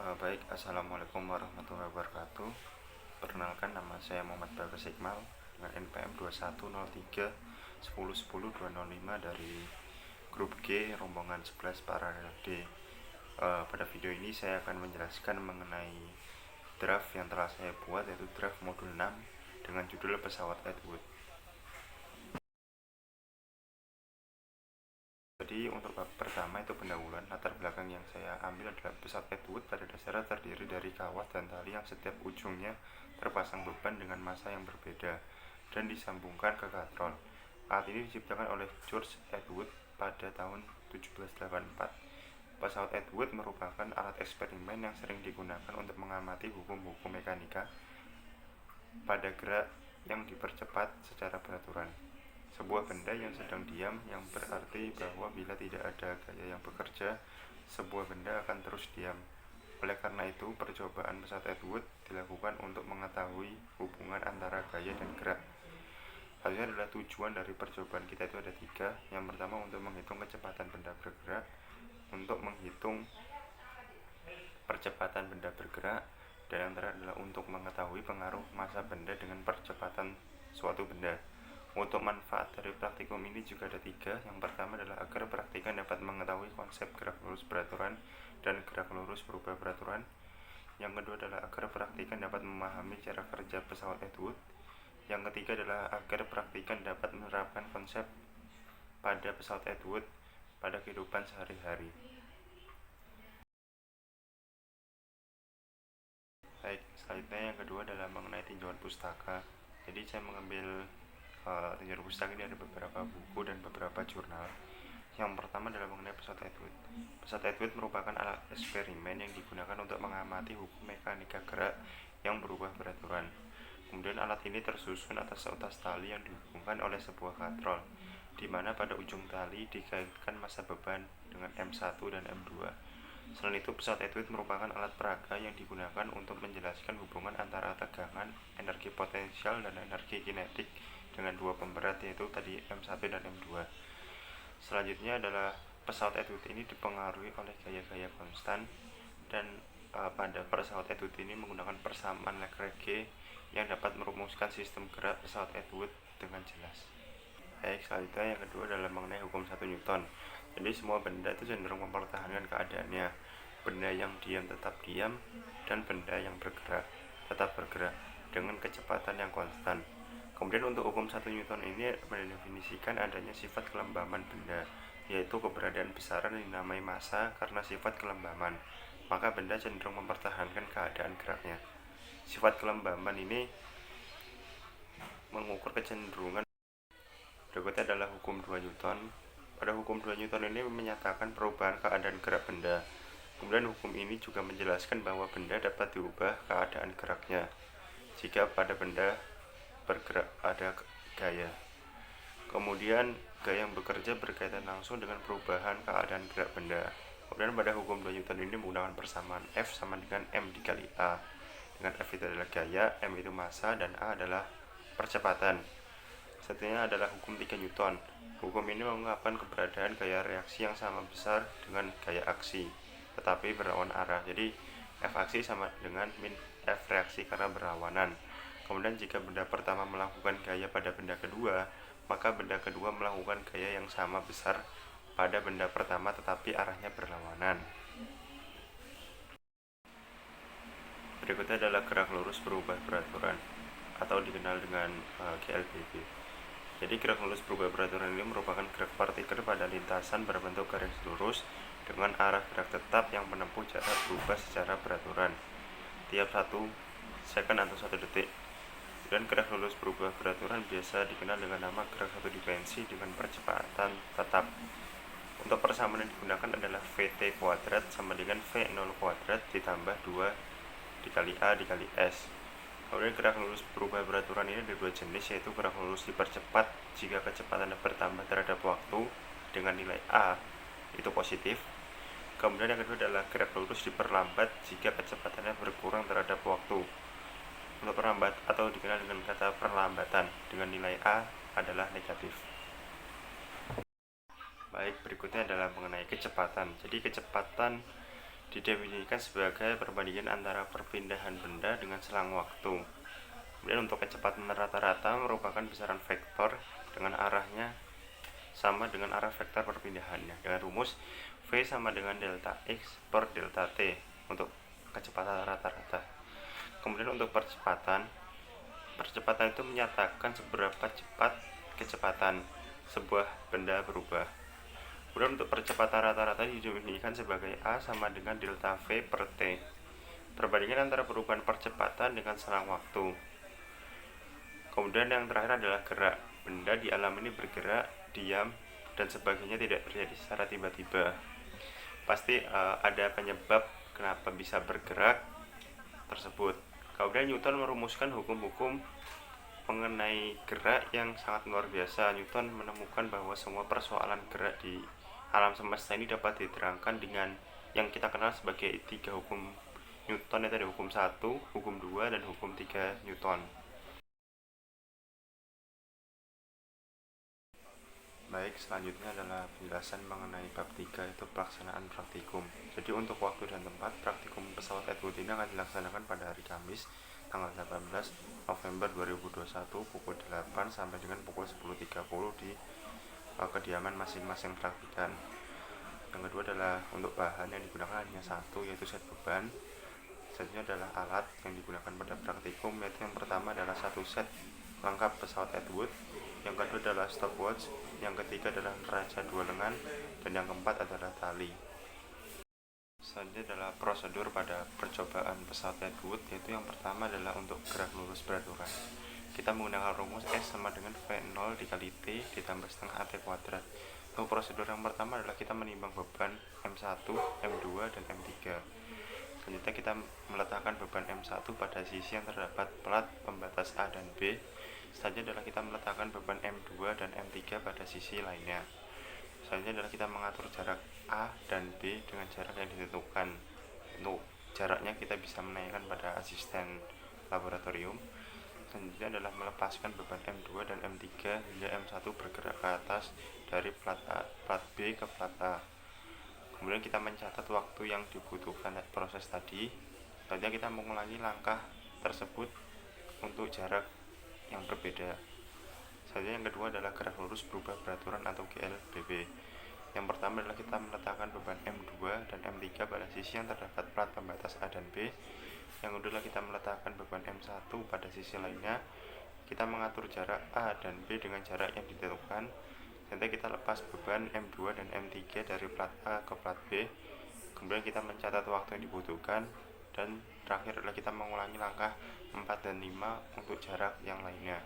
Baik, Assalamualaikum warahmatullahi wabarakatuh. Perkenalkan, nama saya Muhammad Bagas Iqmal dengan NPM 2103 1010 205 dari grup G rombongan 11 paralel D. Pada video ini saya akan menjelaskan mengenai draft yang telah saya buat, yaitu draft modul 6 dengan judul pesawat Edward. Jadi untuk bab pertama itu pendahuluan. Latar belakang yang saya ambil adalah pesawat Edward pada dasarnya terdiri dari kawat dan tali yang setiap ujungnya terpasang beban dengan massa yang berbeda dan disambungkan ke katrol. Alat ini diciptakan oleh George Edward pada tahun 1784. Pesawat Edward merupakan alat eksperimen yang sering digunakan untuk mengamati hukum-hukum mekanika pada gerak yang dipercepat secara beraturan. Sebuah benda yang sedang diam yang berarti bahwa bila tidak ada gaya yang bekerja, sebuah benda akan terus diam. Oleh karena itu, percobaan pesawat Edward dilakukan untuk mengetahui hubungan antara gaya dan gerak. Hal ini adalah tujuan dari percobaan kita itu ada 3. Yang pertama, untuk menghitung kecepatan benda bergerak, untuk menghitung percepatan benda bergerak, dan yang terakhir adalah untuk mengetahui pengaruh massa benda dengan percepatan suatu benda. Untuk manfaat dari praktikum ini juga ada 3. Yang pertama adalah agar praktikan dapat mengetahui konsep gerak lurus beraturan dan gerak lurus berubah beraturan. Yang kedua adalah agar praktikan dapat memahami cara kerja pesawat Edward. Yang ketiga adalah agar praktikan dapat menerapkan konsep pada pesawat Edward pada kehidupan sehari-hari. Baik, selanjutnya yang kedua adalah mengenai tinjauan pustaka. Jadi saya mengambil tinjauan pustaka ini ada beberapa buku dan beberapa jurnal. Yang pertama adalah mengenai pesawat Edward. Pesawat Edward merupakan alat eksperimen yang digunakan untuk mengamati hukum mekanika gerak yang berubah beraturan. Kemudian alat ini tersusun atas seutas tali yang dihubungkan oleh sebuah katrol, di mana pada ujung tali dikaitkan massa beban dengan M1 dan M2. Selain itu, pesawat Edward merupakan alat peraga yang digunakan untuk menjelaskan hubungan antara tegangan, energi potensial, dan energi kinetik dengan dua pemberat, yaitu tadi M1 dan M2. Selanjutnya adalah pesawat Edward ini dipengaruhi oleh gaya-gaya konstan, dan pada pesawat Edward ini menggunakan persamaan Leclerc yang dapat merumuskan sistem gerak pesawat Edward dengan jelas. Baik, selanjutnya yang kedua adalah mengenai hukum 1 Newton. Jadi semua benda itu cenderung mempertahankan keadaannya. Benda yang diam tetap diam, dan benda yang bergerak tetap bergerak dengan kecepatan yang konstan. Kemudian untuk hukum 1 Newton ini mendefinisikan adanya sifat kelembaman benda, yaitu keberadaan besaran yang dinamai massa karena sifat kelembaman. Maka benda cenderung mempertahankan keadaan geraknya. Sifat kelembaman ini mengukur kecenderungan. Berikutnya adalah hukum 2 Newton. Pada hukum 2 Newton ini menyatakan perubahan keadaan gerak benda. Kemudian hukum ini juga menjelaskan bahwa benda dapat diubah keadaan geraknya jika pada benda bergerak ada gaya. Kemudian gaya yang bekerja berkaitan langsung dengan perubahan keadaan gerak benda. Kemudian pada hukum 2 Newton ini menggunakan persamaan F sama dengan M dikali A. Dengan F itu adalah gaya, M itu massa, dan A adalah percepatan. Selanjutnya adalah hukum 3 Newton. Hukum ini mengungkapkan keberadaan gaya reaksi yang sama besar dengan gaya aksi, tetapi berlawan arah. Jadi F aksi sama dengan min F reaksi karena berlawanan. Kemudian jika benda pertama melakukan gaya pada benda kedua, maka benda kedua melakukan gaya yang sama besar pada benda pertama tetapi arahnya berlawanan. Berikutnya adalah gerak lurus berubah beraturan atau dikenal dengan GLBB. Jadi gerak lurus berubah beraturan ini merupakan gerak partikel pada lintasan berbentuk garis lurus dengan arah gerak tetap yang menempuh jarak berubah secara beraturan tiap 1 second atau 1 detik. Dan gerak lurus berubah beraturan biasa dikenal dengan nama gerak satu dimensi dengan percepatan tetap. Untuk persamaan yang digunakan adalah VT kuadrat sama dengan V0 kuadrat ditambah 2 dikali A dikali S. Kemudian gerak lurus berubah beraturan ini ada 2 jenis, yaitu gerak lurus dipercepat jika kecepatannya bertambah terhadap waktu dengan nilai A itu positif. Kemudian yang kedua adalah gerak lurus diperlambat jika kecepatannya berkurang terhadap waktu. Untuk perlambat atau dikenal dengan kata perlambatan dengan nilai A adalah negatif. Baik, berikutnya adalah mengenai kecepatan. Jadi kecepatan didefinisikan sebagai perbandingan antara perpindahan benda dengan selang waktu. Kemudian untuk kecepatan rata-rata merupakan besaran vektor dengan arahnya sama dengan arah vektor perpindahannya dengan rumus V sama dengan delta X per delta T untuk kecepatan rata-rata. Kemudian untuk percepatan itu menyatakan seberapa cepat kecepatan sebuah benda berubah. Kemudian untuk percepatan rata-rata didefinisikan sebagai A sama dengan delta V per T, perbandingan antara perubahan percepatan dengan selang waktu. Kemudian yang terakhir adalah gerak. Benda di alam ini bergerak, diam, dan sebagainya tidak terjadi secara tiba-tiba. Pasti ada penyebab kenapa bisa bergerak tersebut. Kemudian Newton merumuskan hukum-hukum mengenai gerak yang sangat luar biasa. Newton menemukan bahwa semua persoalan gerak di alam semesta ini dapat diterangkan dengan yang kita kenal sebagai 3 hukum Newton, yaitu ada hukum 1, hukum 2, dan hukum 3 Newton. Baik, selanjutnya adalah penjelasan mengenai bab 3, yaitu pelaksanaan praktikum. Jadi untuk waktu dan tempat, praktikum pesawat Edward ini akan dilaksanakan pada hari Kamis tanggal 18 November 2021 pukul 8 sampai dengan pukul 10.30 di kediaman masing-masing praktikan. Yang kedua adalah untuk bahan yang digunakan hanya satu, yaitu set beban. Setnya adalah alat yang digunakan pada praktikum, yaitu yang pertama adalah satu set lengkap pesawat Edward, yang kedua adalah stopwatch, yang ketiga adalah neraca 2 lengan, dan yang keempat adalah tali. Selanjutnya adalah prosedur pada percobaan pesawat Edward, yaitu yang pertama adalah untuk gerak lurus beraturan. Kita menggunakan rumus S sama dengan V0 dikali T ditambah setengah AT kuadrat. Untuk prosedur yang pertama adalah kita menimbang beban M1, M2, dan M3. Selanjutnya kita meletakkan beban M1 pada sisi yang terdapat plat pembatas A dan B. Selanjutnya adalah kita meletakkan beban M2 dan M3 pada sisi lainnya. Selanjutnya adalah kita mengatur jarak A dan B dengan jarak yang ditentukan. Untuk jaraknya kita bisa menanyakan pada asisten laboratorium. Selanjutnya adalah melepaskan beban M2 dan M3 hingga M1 bergerak ke atas dari plat B ke plat A. Kemudian kita mencatat waktu yang dibutuhkan proses tadi. Selanjutnya kita mengulangi langkah tersebut untuk jarak yang berbeda. Selanjutnya yang kedua adalah gerak lurus berubah beraturan atau GLBB. Yang pertama adalah kita meletakkan beban M2 dan M3 pada sisi yang terdapat plat pembatas A dan B. Yang kedua adalah kita meletakkan beban M1 pada sisi lainnya. Kita mengatur jarak A dan B dengan jarak yang ditentukan. Nanti kita lepas beban M2 dan M3 dari plat A ke plat B. Kemudian kita mencatat waktu yang dibutuhkan. Dan terakhir adalah kita mengulangi langkah 4 dan 5 untuk jarak yang lainnya.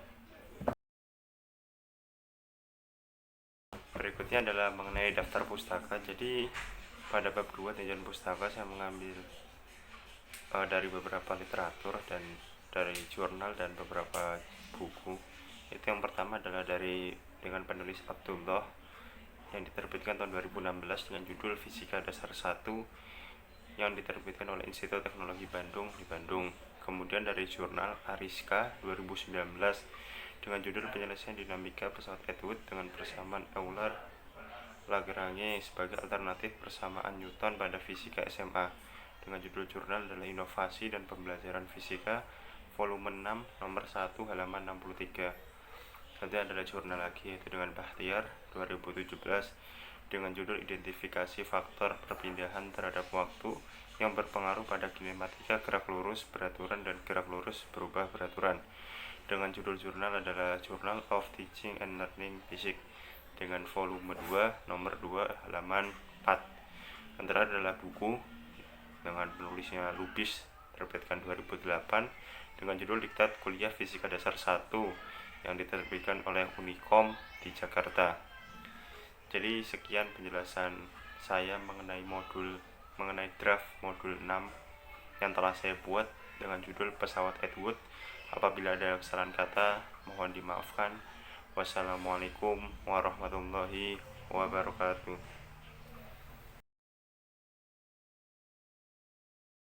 Berikutnya adalah mengenai daftar pustaka. Jadi pada bab 2 tinjauan pustaka saya mengambil dari beberapa literatur dan dari jurnal dan beberapa buku. Itu yang pertama adalah dengan penulis Abdullah yang diterbitkan tahun 2016 dengan judul Fisika Dasar 1 yang diterbitkan oleh Institut Teknologi Bandung di Bandung. Kemudian dari jurnal Ariska 2019 dengan judul Penyelesaian Dinamika Pesawat Edward dengan persamaan Euler-Lagrange sebagai alternatif persamaan Newton pada fisika SMA, dengan judul jurnal adalah Inovasi dan Pembelajaran Fisika volume 6 nomor 1 halaman 63. Nanti adalah jurnal lagi, yaitu dengan Bahtiar 2017 dengan judul Identifikasi Faktor Perpindahan Terhadap Waktu yang berpengaruh pada kinematika gerak lurus beraturan dan gerak lurus berubah beraturan, dengan judul jurnal adalah Journal of Teaching and Learning Physics dengan volume 2 nomor 2 halaman 4. Antara adalah buku dengan penulisnya Lubis terbitkan 2008 dengan judul Diktat Kuliah Fisika Dasar 1 yang diterbitkan oleh Unicom di Jakarta. Jadi sekian penjelasan saya mengenai draft modul 6 yang telah saya buat dengan judul Pesawat Edward. Apabila ada kesalahan kata mohon dimaafkan. Wassalamualaikum warahmatullahi wabarakatuh.